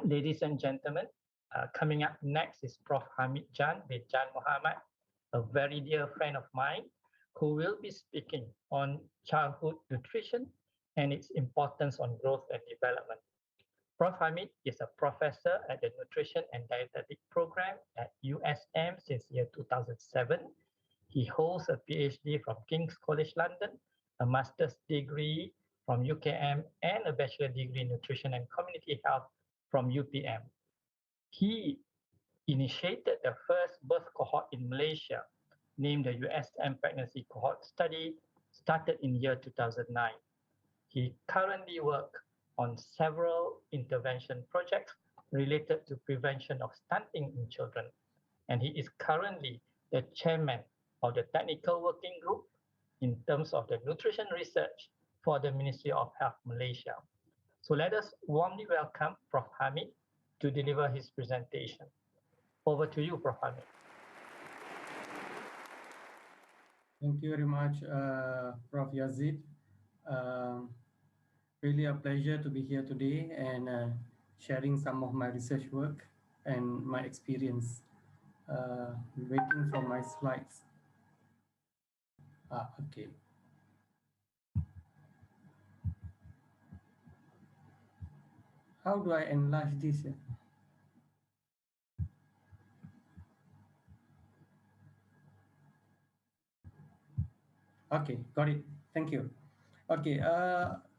Ladies and gentlemen, coming up next is Prof. Hamid with Mohamed, a very dear friend of mine, who will be speaking on childhood nutrition and its importance on growth and development. Prof. Hamid is a professor at the Nutrition and Dietetic Program at USM since year 2007. He holds a PhD from King's College London, a master's degree from UKM, and a bachelor degree in nutrition and community health from UPM. He initiated the first birth cohort in Malaysia, named the USM Pregnancy Cohort Study, started in year 2009. He currently works on several intervention projects related to prevention of stunting in children, and he is currently the chairman of the technical working group in terms of the nutrition research for the Ministry of Health Malaysia. So let us warmly welcome Prof. Hamid to deliver his presentation. Over to you, Prof. Hamid. Thank you very much, Prof. Yazid. Really a pleasure to be here today and sharing some of my research work and my experience. Waiting for my slides. Okay. How do I enlarge this? Okay, got it. Thank you. Okay,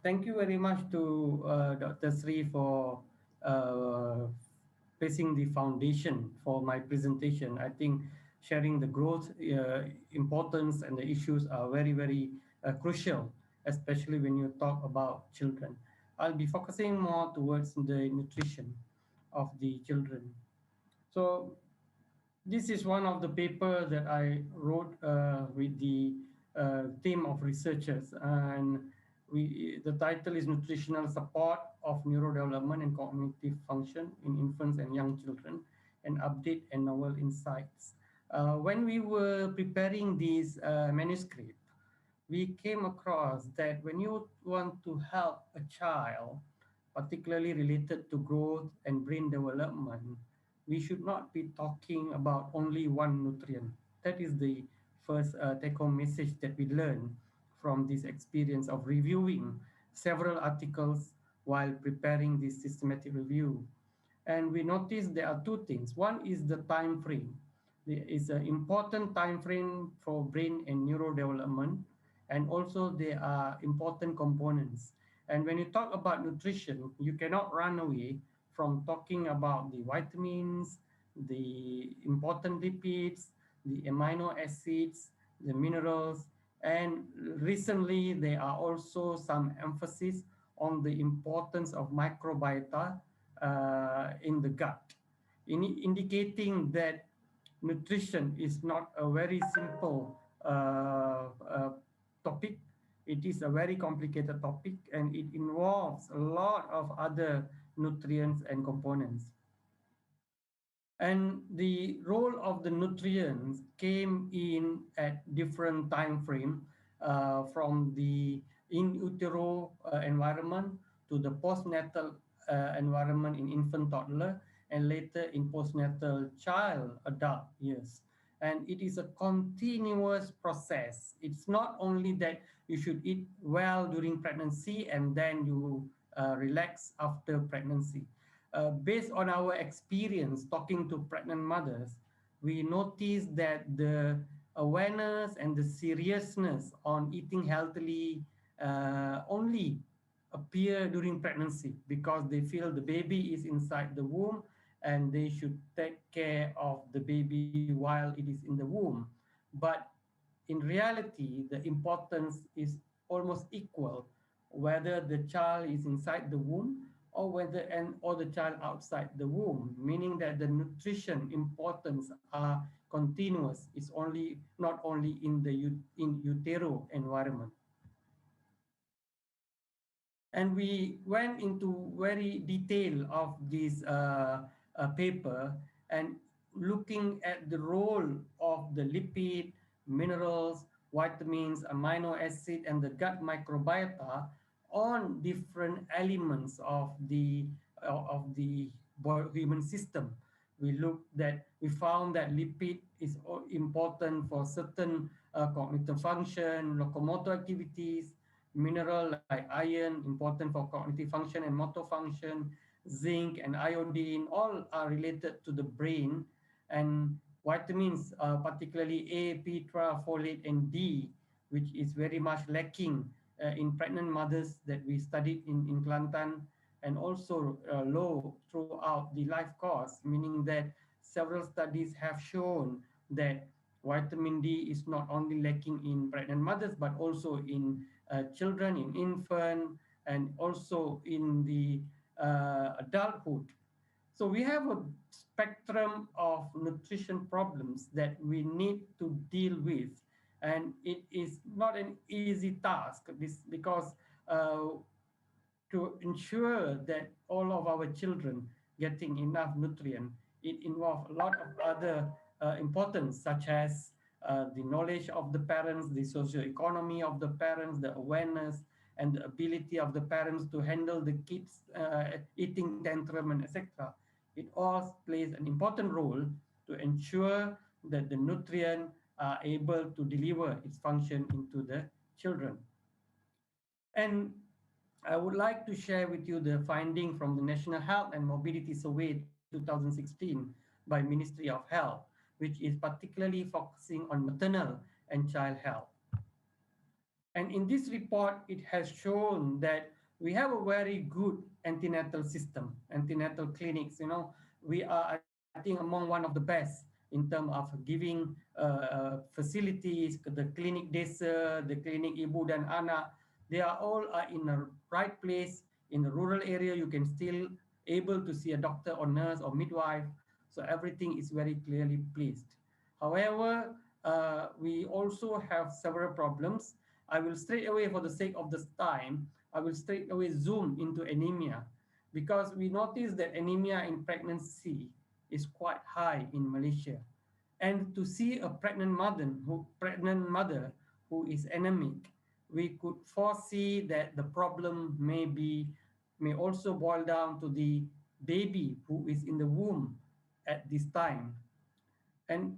thank you very much to Dr. Sri for placing the foundation for my presentation. I think sharing the growth importance and the issues are very, very crucial, especially when you talk about children. I'll be focusing more towards the nutrition of the children. So this is one of the paper that I wrote with the team of researchers, and the title is Nutritional Support of Neurodevelopment and Cognitive Function in Infants and Young Children, an Update and Novel Insights. When we were preparing this manuscript, we came across that when you want to help a child, particularly related to growth and brain development, we should not be talking about only one nutrient. That is the first take-home message that we learned from this experience of reviewing several articles while preparing this systematic review. And we noticed there are two things. One is the time frame. There is an important time frame for brain and neurodevelopment, and also there are important components. And when you talk about nutrition, you cannot run away from talking about the vitamins, the important lipids, the amino acids, the minerals, and recently there are also some emphasis on the importance of microbiota in the gut, indicating that nutrition is not a very simple topic. It is a very complicated topic, and it involves a lot of other nutrients and components. And the role of the nutrients came in at different time frame, from the in utero environment to the postnatal environment in infant toddler, and later in postnatal child adult years. And it is a continuous process. It's not only that you should eat well during pregnancy and then you relax after pregnancy. Based on our experience talking to pregnant mothers, we noticed that the awareness and the seriousness on eating healthily only appear during pregnancy, because they feel the baby is inside the womb and they should take care of the baby while it is in the womb. But in reality, the importance is almost equal, whether the child is inside the womb or the child outside the womb, meaning that the nutrition importance are continuous. It's not only in the in utero environment. And we went into very detail of this paper and looking at the role of the lipid, minerals, vitamins, amino acid, and the gut microbiota on different elements of the human system. We found that lipid is important for certain cognitive function, locomotor activities, mineral like iron important for cognitive function and motor function, zinc and iodine all are related to the brain, and vitamins, particularly A, P, 12, folate, and D, which is very much lacking in pregnant mothers that we studied in Kelantan, and also low throughout the life course, meaning that several studies have shown that vitamin D is not only lacking in pregnant mothers, but also in children, in infant, and also in the adulthood. So we have a spectrum of nutrition problems that we need to deal with, and it is not an easy task. Because uh, to ensure that all of our children getting enough nutrient, it involves a lot of other importance, such as the knowledge of the parents, the socio-economy of the parents, the awareness and the ability of the parents to handle the kids eating tantrum and etc. It all plays an important role to ensure that the nutrient are able to deliver its function into the children. And I would like to share with you the finding from the National Health and Mobility Survey 2016 by Ministry of Health, which is particularly focusing on maternal and child health. And in this report, it has shown that we have a very good antenatal system, antenatal clinics. We are, I think, among one of the best in terms of giving facilities, the clinic desa, the clinic ibu dan anak. They are all in the right place in the rural area. You can still able to see a doctor or nurse or midwife. So everything is very clearly placed. However, we also have several problems. I will straight away, for the sake of this time, I will straight away zoom into anemia, because we notice that anemia in pregnancy is quite high in Malaysia. And to see a pregnant mother who is anemic, we could foresee that the problem may also boil down to the baby who is in the womb at this time. And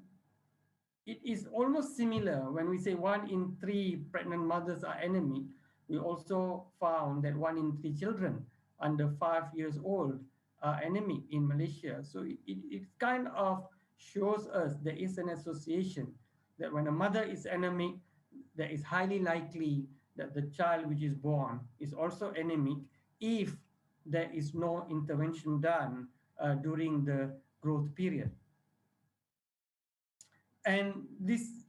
it is almost similar when we say 1 in 3 pregnant mothers are anemic. We also found that 1 in 3 children under 5 years old are anemic in Malaysia. So it kind of shows us there is an association that when a mother is anemic, there is highly likely that the child which is born is also anemic if there is no intervention done during the growth period. And this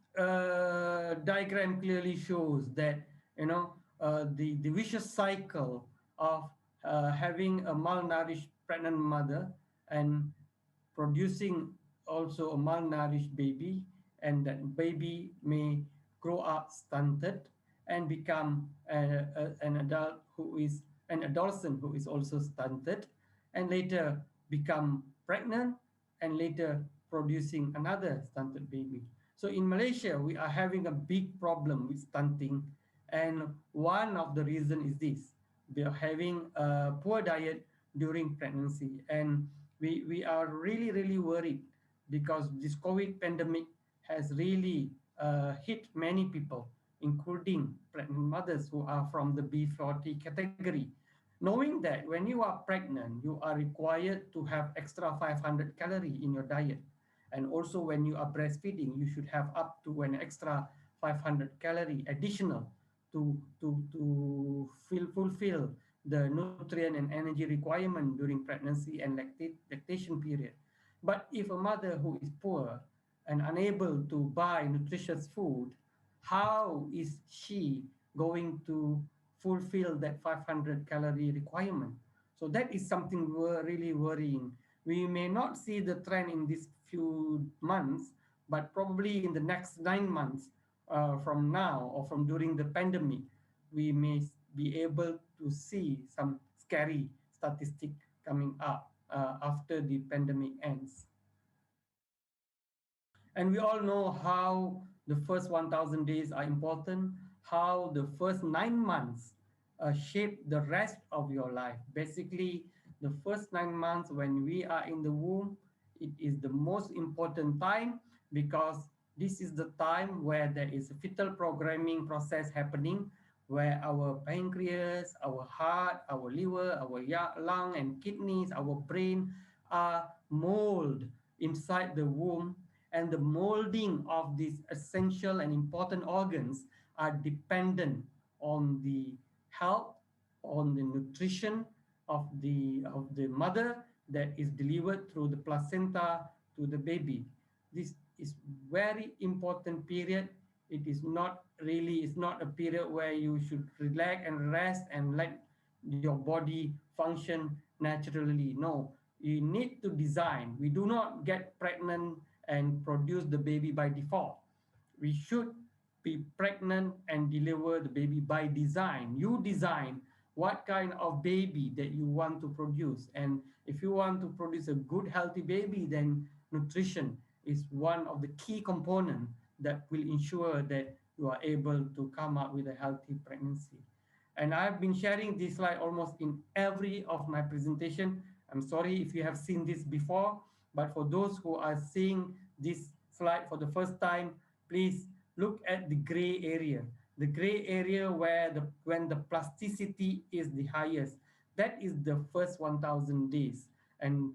diagram clearly shows that the vicious cycle of having a malnourished pregnant mother and producing also a malnourished baby, and that baby may grow up stunted and become an adolescent who is also stunted, and later become pregnant, and later producing another stunted baby. So in Malaysia, we are having a big problem with stunting, and one of the reasons is this: we are having a poor diet during pregnancy, and we are really really worried because this COVID pandemic has really hit many people, including pregnant mothers who are from the B40 category. Knowing that when you are pregnant, you are required to have extra 500 calorie in your diet. And also when you are breastfeeding, you should have up to an extra 500 calorie additional to fulfill the nutrient and energy requirement during pregnancy and lactation period. But if a mother who is poor and unable to buy nutritious food, how is she going to fulfill that 500 calorie requirement? So that is something really worrying. We may not see the trend in these few months, but probably in the next 9 months from now or from during the pandemic, we may be able to see some scary statistic coming up after the pandemic ends. And we all know how the first 1,000 days are important, how the first 9 months shape the rest of your life. Basically, The first 9 months when we are in the womb, it is the most important time because this is the time where there is a fetal programming process happening, where our pancreas, our heart, our liver, our lung and kidneys, our brain are molded inside the womb, and the molding of these essential and important organs are dependent on the health, on the nutrition of the mother that is delivered through the placenta to the baby. This is very important period. It is not really, it's not a period where you should relax and rest and let your body function naturally. No, you need to design. We do not get pregnant and produce the baby by default. We should be pregnant and deliver the baby by design. You design what kind of baby that you want to produce. And if you want to produce a good, healthy baby, then nutrition is one of the key components that will ensure that you are able to come up with a healthy pregnancy. And I've been sharing this slide almost in every of my presentation. I'm sorry if you have seen this before, but for those who are seeing this slide for the first time, please look at the gray area. The gray area where when the plasticity is the highest, that is the first 1,000 days. And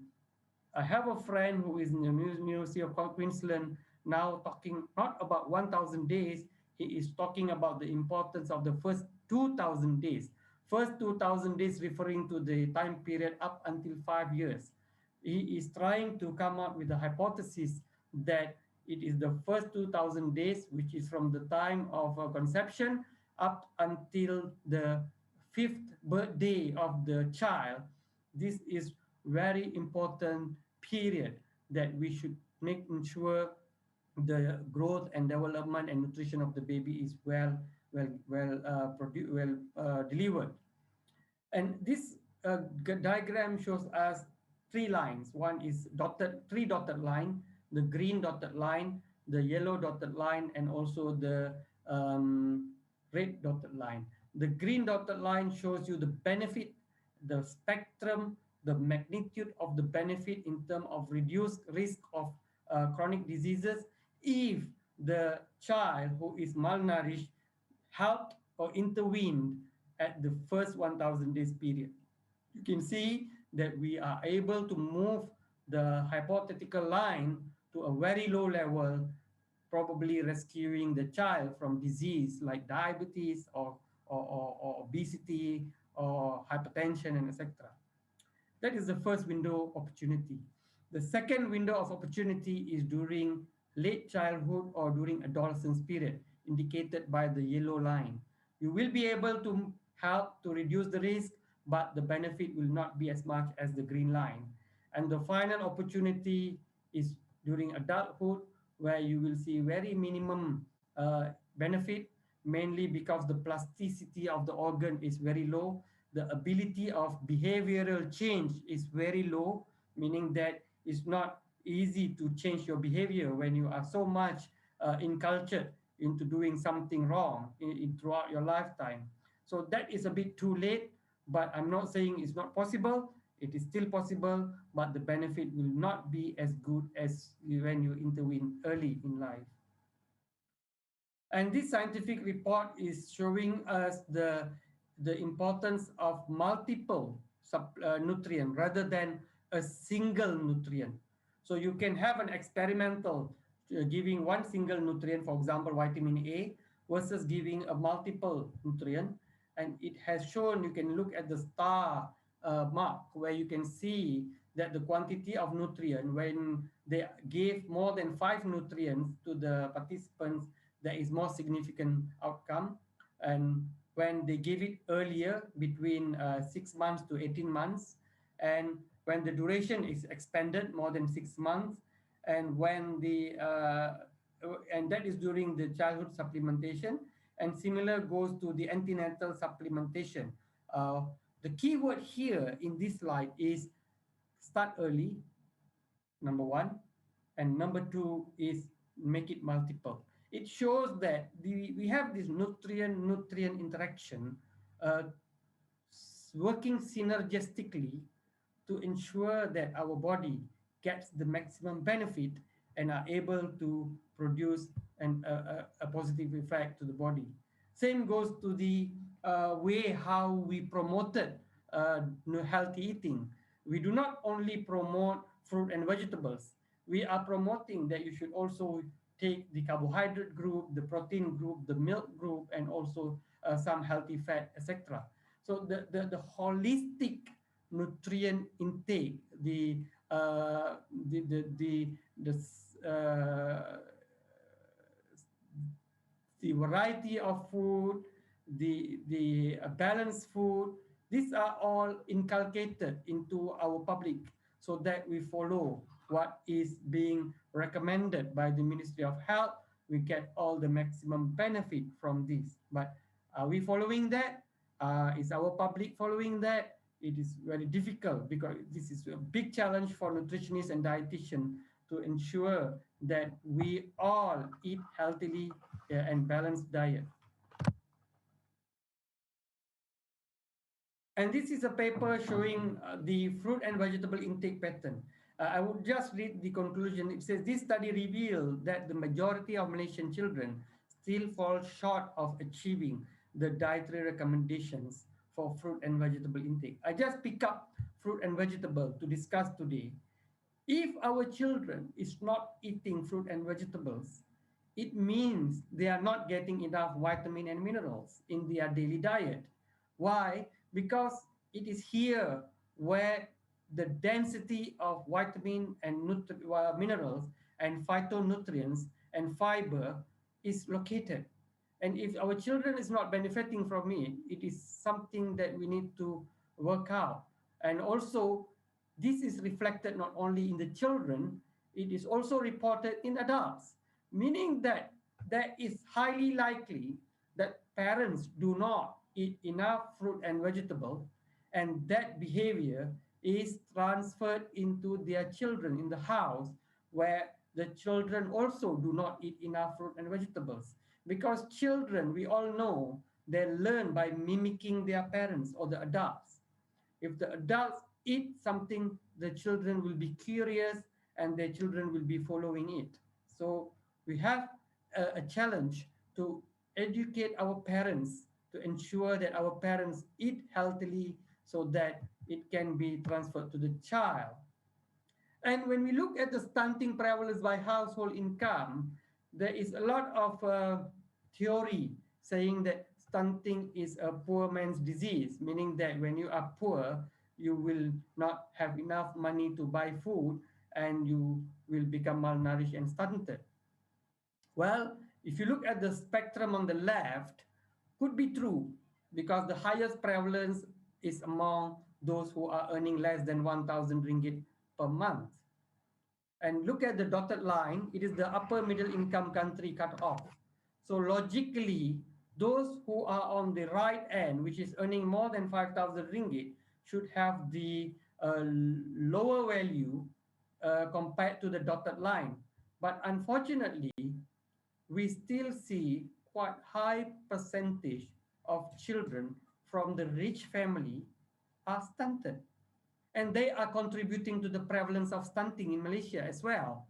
I have a friend who is in the University of Queensland now talking not about 1,000 days, he is talking about the importance of the first 2,000 days. First 2,000 days referring to the time period up until 5 years. He is trying to come up with a hypothesis that it is the first 2,000 days, which is from the time of conception up until the fifth birthday of the child. This is very important period that we should make sure the growth and development and nutrition of the baby is delivered. And this diagram shows us three lines. One is three dotted line, the green dotted line, the yellow dotted line, and also the red dotted line. The green dotted line shows you the benefit, the spectrum, the magnitude of the benefit in terms of reduced risk of chronic diseases if the child who is malnourished helped or intervened at the first 1,000 days period. You can see that we are able to move the hypothetical line to a very low level, probably rescuing the child from disease like diabetes or obesity or hypertension and etc. That is the first window of opportunity. The second window of opportunity is during late childhood or during adolescence period, indicated by the yellow line. You will be able to help to reduce the risk, but the benefit will not be as much as the green line. And the final opportunity is during adulthood, where you will see very minimum benefit, mainly because the plasticity of the organ is very low. The ability of behavioral change is very low, meaning that it's not easy to change your behavior when you are so much incultured into doing something wrong throughout your lifetime. So that is a bit too late, but I'm not saying it's not possible. It is still possible, but the benefit will not be as good as when you intervene early in life. And this scientific report is showing us the importance of multiple nutrient rather than a single nutrient. So you can have an experimental giving one single nutrient, for example, vitamin A, versus giving a multiple nutrient. And it has shown, you can look at the star mark where you can see that the quantity of nutrient, when they gave more than 5 nutrients to the participants, there is more significant outcome. And when they give it earlier, between 6 months to 18 months, and when the duration is expanded more than 6 months, and when and that is during the childhood supplementation, and similar goes to the antenatal supplementation. The key word here in this slide is start early, number one, and number two is make it multiple. It shows that we have this nutrient interaction working synergistically to ensure that our body gets the maximum benefit and are able to produce a positive effect to the body. Same goes to the way how we promoted healthy eating. We do not only promote fruit and vegetables. We are promoting that you should also take the carbohydrate group, the protein group, the milk group, and also some healthy fat, etc. So the holistic nutrient intake, the the variety of food, the balanced food. These are all inculcated into our public so that we follow what is being recommended by the Ministry of Health. We get all the maximum benefit from this. But are we following that? Is our public following that? It is very difficult because this is a big challenge for nutritionists and dietitians to ensure that we all eat healthily and balanced diet. And this is a paper showing the fruit and vegetable intake pattern. I would just read the conclusion. It says this study revealed that the majority of Malaysian children still fall short of achieving the dietary recommendations for fruit and vegetable intake. I just pick up fruit and vegetable to discuss today. If our children is not eating fruit and vegetables, it means they are not getting enough vitamin and minerals in their daily diet. Why? Because it is here where the density of vitamin and minerals and phytonutrients and fiber is located. And if our children is not benefiting from it, it is something that we need to work out. And also, this is reflected not only in the children, it is also reported in adults, meaning that there is highly likely that parents do not eat enough fruit and vegetable, and that behavior is transferred into their children in the house, where the children also do not eat enough fruit and vegetables. Because children, we all know, they learn by mimicking their parents or the adults. If the adults eat something, the children will be curious and their children will be following it. So we have a challenge to educate our parents to ensure that our parents eat healthily so that it can be transferred to the child. And when we look at the stunting prevalence by household income, there is a lot of theory saying that stunting is a poor man's disease, meaning that when you are poor, you will not have enough money to buy food and you will become malnourished and stunted. Well, if you look at the spectrum on the left, could be true because the highest prevalence is among those who are earning less than 1,000 ringgit per month. And look at the dotted line, it is the upper middle income country cut off. So logically, those who are on the right end, which is earning more than 5,000 ringgit, should have the lower value compared to the dotted line. But unfortunately, we still see quite high percentage of children from the rich family are stunted, and they are contributing to the prevalence of stunting in Malaysia as well.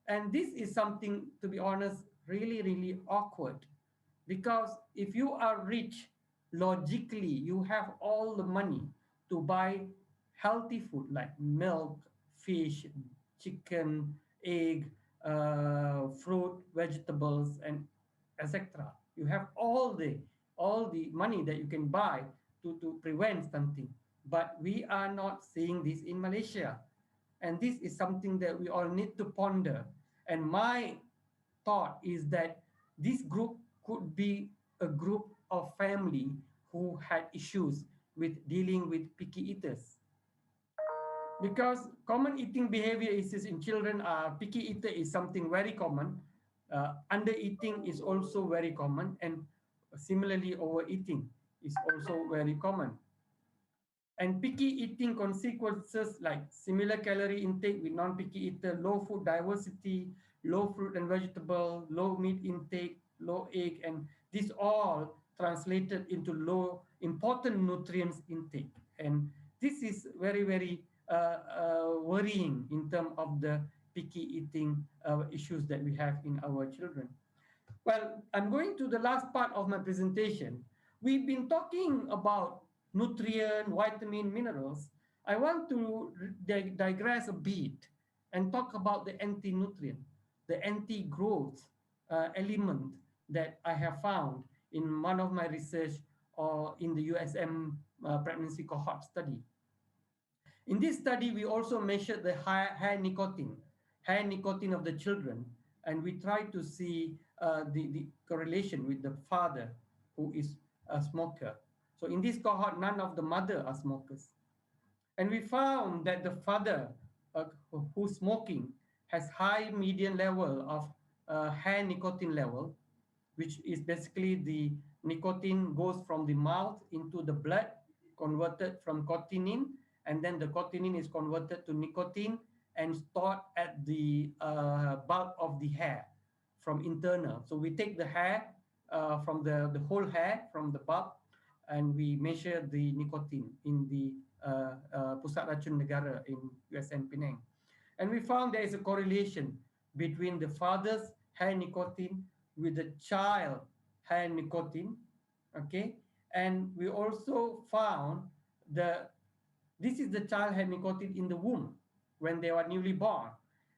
And this is something, to be honest, really, really awkward. Because if you are rich, logically, you have all the money to buy healthy food like milk, fish, chicken, egg, fruit, vegetables, and etc. You have all the money that you can buy to prevent stunting. But we are not seeing this in Malaysia. And this is something that we all need to ponder. And my thought is that this group could be a group of family who had issues with dealing with picky eaters. Because common eating behavior issues in children are picky eater is something very common. Under eating is also very common, and similarly overeating is also very common. And picky eating consequences like similar calorie intake with non-picky eater, low food diversity, low fruit and vegetable, low meat intake, low egg, and this all translated into low important nutrients intake. And this is very, very worrying in terms of the picky eating issues that we have in our children. Well, I'm going to the last part of my presentation. We've been talking about nutrient, vitamin, minerals. I want to digress a bit and talk about the anti-nutrient, the anti-growth element that I have found in one of my research or in the USM pregnancy cohort study. In this study, we also measured the high nicotine of the children, and we tried to see the correlation with the father who is a smoker. So in this cohort, none of the mother are smokers. And we found that the father who's smoking has high median level of high nicotine level, which is basically the nicotine goes from the mouth into the blood, converted from cotinine, and then the cotinine is converted to nicotine and stored at the bulb of the hair from internal. So we take the hair from the whole hair from the bulb, and we measure the nicotine in the Pusat Racun Negara in USM Penang. And we found there is a correlation between the father's high nicotine with the child high nicotine, okay? And we also found this is the child had nicotine in the womb when they were newly born.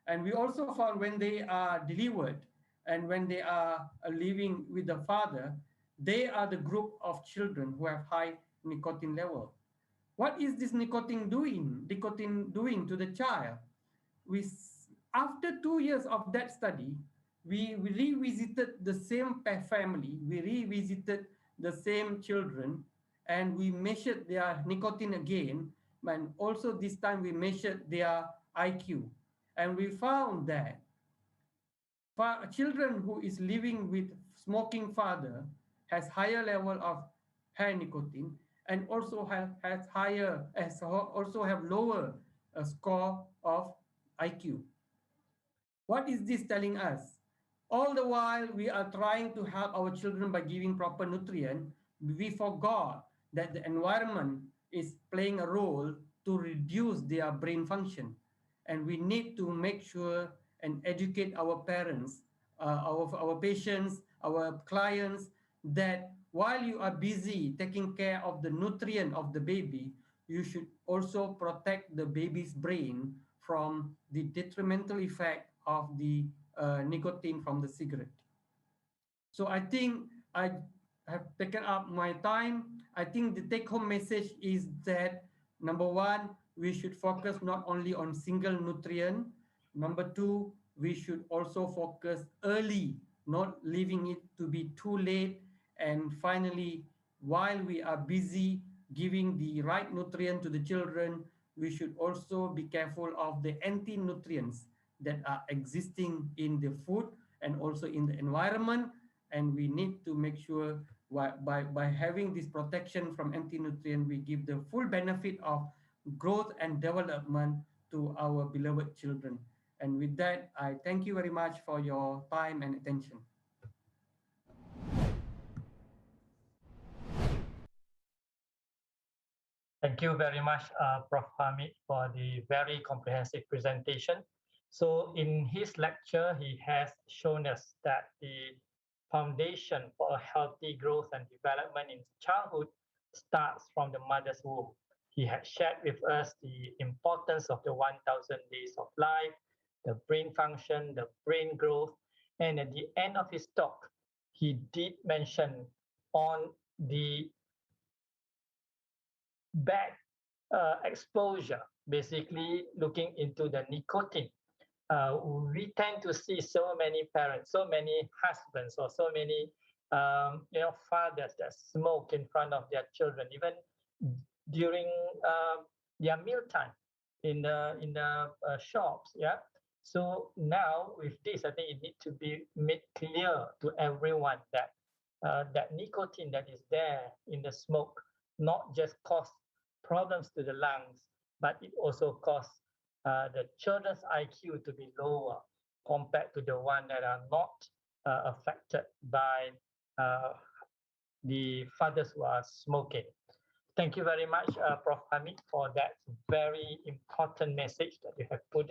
And we also found when they are delivered and when they are living with the father, they are the group of children who have high nicotine level. What is this nicotine doing? Nicotine doing to the child? We, after 2 years of that study, we revisited the same family, we revisited the same children, and we measured their nicotine again, and also this time we measured their IQ. And we found that for children who is living with smoking father has higher level of high nicotine and also also have lower score of IQ. What is this telling us? All the while we are trying to help our children by giving proper nutrient, we forgot that the environment is playing a role to reduce their brain function. And we need to make sure and educate our parents, our patients, our clients, that while you are busy taking care of the nutrient of the baby, you should also protect the baby's brain from the detrimental effect of the nicotine from the cigarette. So I think I have taken up my time. I think the take-home message is that, number one, we should focus not only on single nutrient. Number two, we should also focus early, not leaving it to be too late. And finally, while we are busy giving the right nutrient to the children, we should also be careful of the anti-nutrients that are existing in the food and also in the environment. And we need to make sure by having this protection from anti-nutrient, we give the full benefit of growth and development to our beloved children. And with that, I thank you very much for your time and attention. Thank you very much, Prof. Hamid, for the very comprehensive presentation. So in his lecture, he has shown us that the foundation for a healthy growth and development in childhood starts from the mother's womb. He had shared with us the importance of the 1,000 days of life, the brain function, the brain growth, and at the end of his talk, he did mention on the bad exposure, basically looking into the nicotine. We tend to see so many parents, so many husbands, or so many fathers that smoke in front of their children, even during their mealtime in the shops. Yeah. So now with this, I think it needs to be made clear to everyone that that nicotine that is there in the smoke not just cause problems to the lungs, but it also causes the children's IQ to be lower compared to the one that are not affected by the fathers who are smoking. Thank you very much, Prof. Hamid, for that very important message that you have put